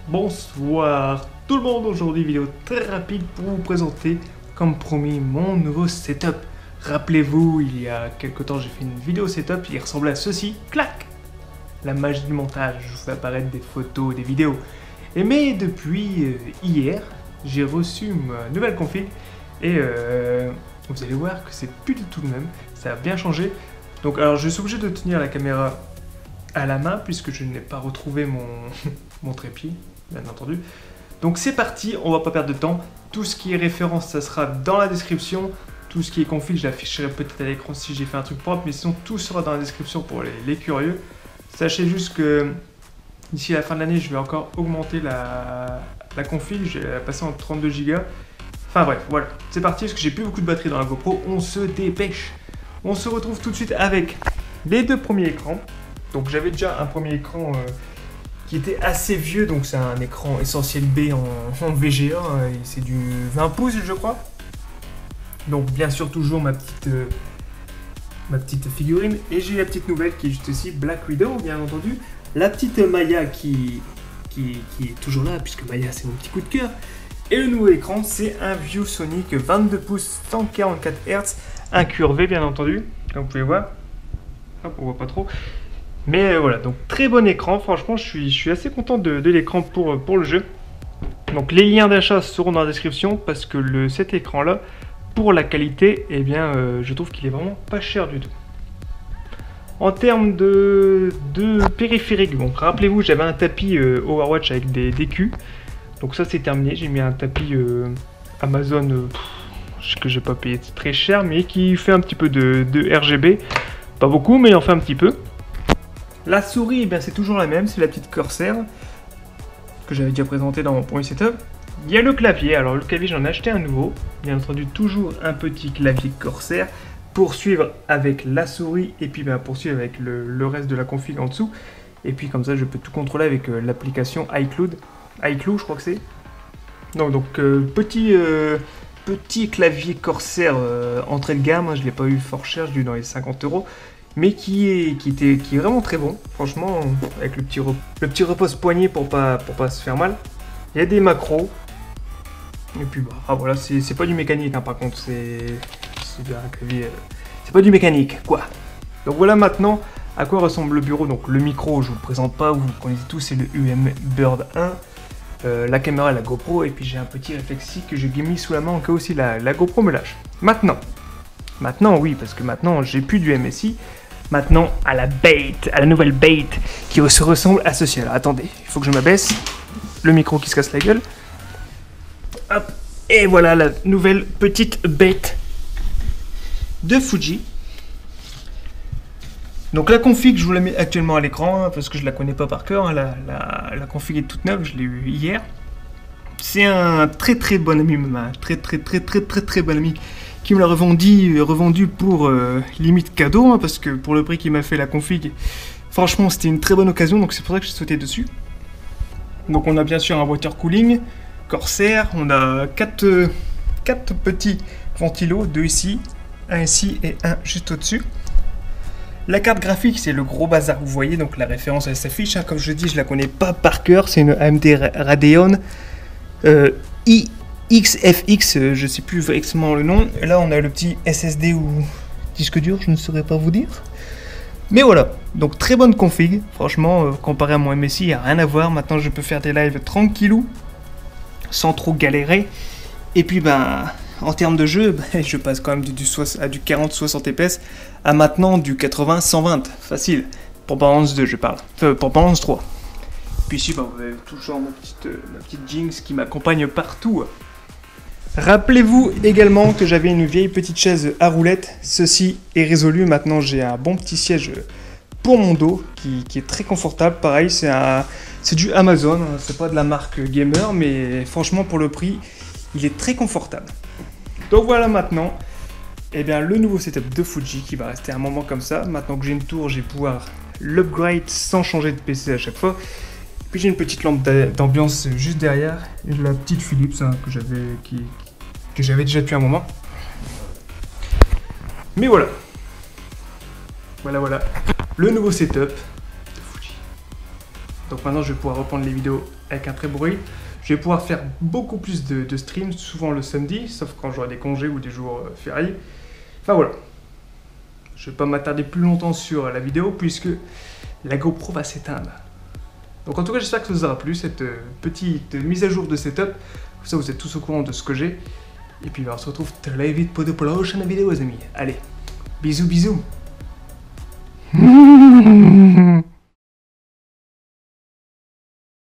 Bonsoir tout le monde, aujourd'hui vidéo très rapide pour vous présenter, comme promis, mon nouveau setup. Rappelez-vous, il y a quelques temps j'ai fait une vidéo setup, il ressemblait à ceci, clac. La magie du montage, je vous fais apparaître des photos, des vidéos. Mais depuis hier, j'ai reçu ma nouvelle config et vous allez voir que c'est plus du tout le même, ça a bien changé. Donc alors je suis obligé de tenir la caméra à la main puisque je n'ai pas retrouvé mon trépied, bien entendu. Donc c'est parti, on va pas perdre de temps. Tout ce qui est référence, ça sera dans la description. Tout ce qui est config, je l'afficherai peut-être à l'écran si j'ai fait un truc propre, mais sinon tout sera dans la description pour les curieux. Sachez juste que d'ici la fin de l'année, je vais encore augmenter la config, je vais la passer en 32 Go. Enfin bref, voilà, c'est parti parce que j'ai plus beaucoup de batterie dans la GoPro, on se dépêche. On se retrouve tout de suite avec les deux premiers écrans. Donc j'avais déjà un premier écran qui était assez vieux, donc c'est un écran Essentiel B en VGA, et c'est du 20 pouces je crois. Donc bien sûr toujours ma petite figurine, et j'ai la petite nouvelle qui est juste ici, Black Widow bien entendu. La petite Maya qui est toujours là, puisque Maya c'est mon petit coup de cœur. Et le nouveau écran c'est un ViewSonic 22 pouces 144 Hz, incurvé bien entendu, comme vous pouvez voir. Hop, on voit pas trop. Mais voilà, donc très bon écran, franchement je suis assez content de l'écran pour le jeu. Donc les liens d'achat seront dans la description parce que cet écran là, pour la qualité, eh bien je trouve qu'il est vraiment pas cher du tout. En termes de périphérique, donc rappelez-vous j'avais un tapis Overwatch avec des culs. Donc ça c'est terminé, j'ai mis un tapis Amazon que j'ai pas payé très cher mais qui fait un petit peu de RGB. Pas beaucoup mais il en fait un petit peu. La souris, eh bien, c'est toujours la même, c'est la petite Corsair que j'avais déjà présenté dans mon premier setup. Il y a le clavier, alors le clavier j'en ai acheté un nouveau, bien entendu toujours un petit clavier Corsair pour suivre avec la souris et puis poursuivre avec le reste de la config en dessous. Et puis comme ça je peux tout contrôler avec l'application iCloud, je crois que c'est. Donc petit clavier Corsair entrée de gamme, je ne l'ai pas eu fort cher, je l'ai eu dans les 50 €. Mais qui est vraiment très bon, franchement, avec le petit repose-poignet pour pas se faire mal. Il y a des macros. Et puis voilà, c'est pas du mécanique hein, par contre, c'est un clavier, c'est pas du mécanique quoi. Donc voilà maintenant à quoi ressemble le bureau. Donc le micro, je vous le présente pas, vous le connaissez tous, c'est le UMBird 1. La caméra, la GoPro, et puis j'ai un petit réflexi que j'ai mis sous la main en cas aussi la GoPro me lâche. Maintenant oui, parce que maintenant j'ai plus du MSI. Maintenant, à la nouvelle bait qui se ressemble à ceci. Alors attendez, il faut que je m'abaisse. Le micro qui se casse la gueule. Hop, et voilà la nouvelle petite bête de Fuji. Donc la config, je vous la mets actuellement à l'écran hein, parce que je la connais pas par cœur. Hein, la config est toute neuve, je l'ai eu hier. C'est un très bon ami, un très bon ami qui me l'a revendu pour limite cadeau, hein, parce que pour le prix qu'il m'a fait la config, franchement c'était une très bonne occasion, donc c'est pour ça que j'ai sauté dessus. Donc on a bien sûr un water cooling Corsair, on a 4 petits ventilos, 2 ici, un ici et un juste au-dessus. La carte graphique c'est le gros bazar, vous voyez, donc la référence elle s'affiche, hein, comme je dis je la connais pas par cœur, c'est une AMD Radeon XFX, je sais plus exactement le nom. Et là on a le petit SSD ou disque dur, je ne saurais pas vous dire. Mais voilà, donc très bonne config, franchement, comparé à mon MSI, il n'y a rien à voir. Maintenant je peux faire des lives tranquillou, sans trop galérer. Et puis en termes de jeu, je passe quand même du 40-60 fps à maintenant du 80-120, facile. Pour Borderlands 2 je parle, pour Borderlands 3. Puis ici, vous avez toujours ma petite Jinx qui m'accompagne partout. Rappelez-vous également que j'avais une vieille petite chaise à roulettes. Ceci est résolu. Maintenant, j'ai un bon petit siège pour mon dos qui est très confortable. Pareil, c'est du Amazon. C'est pas de la marque gamer, mais franchement, pour le prix, il est très confortable. Donc voilà maintenant, eh bien, le nouveau setup de Fuji qui va rester un moment comme ça. Maintenant que j'ai une tour, je vais pouvoir l'upgrade sans changer de PC à chaque fois. Puis j'ai une petite lampe d'ambiance juste derrière, et la petite Philips hein, que j'avais déjà depuis un moment. Mais voilà, le nouveau setup de Fuji. Donc maintenant je vais pouvoir reprendre les vidéos avec un très bon rythme. Je vais pouvoir faire beaucoup plus de streams, souvent le samedi, sauf quand j'aurai des congés ou des jours fériés. Enfin voilà. Je ne vais pas m'attarder plus longtemps sur la vidéo puisque la GoPro va s'éteindre. Donc en tout cas j'espère que ça vous aura plu cette petite mise à jour de setup. Comme ça vous êtes tous au courant de ce que j'ai. Et puis on se retrouve très vite pour de prochaines vidéos les amis. Allez, bisous bisous.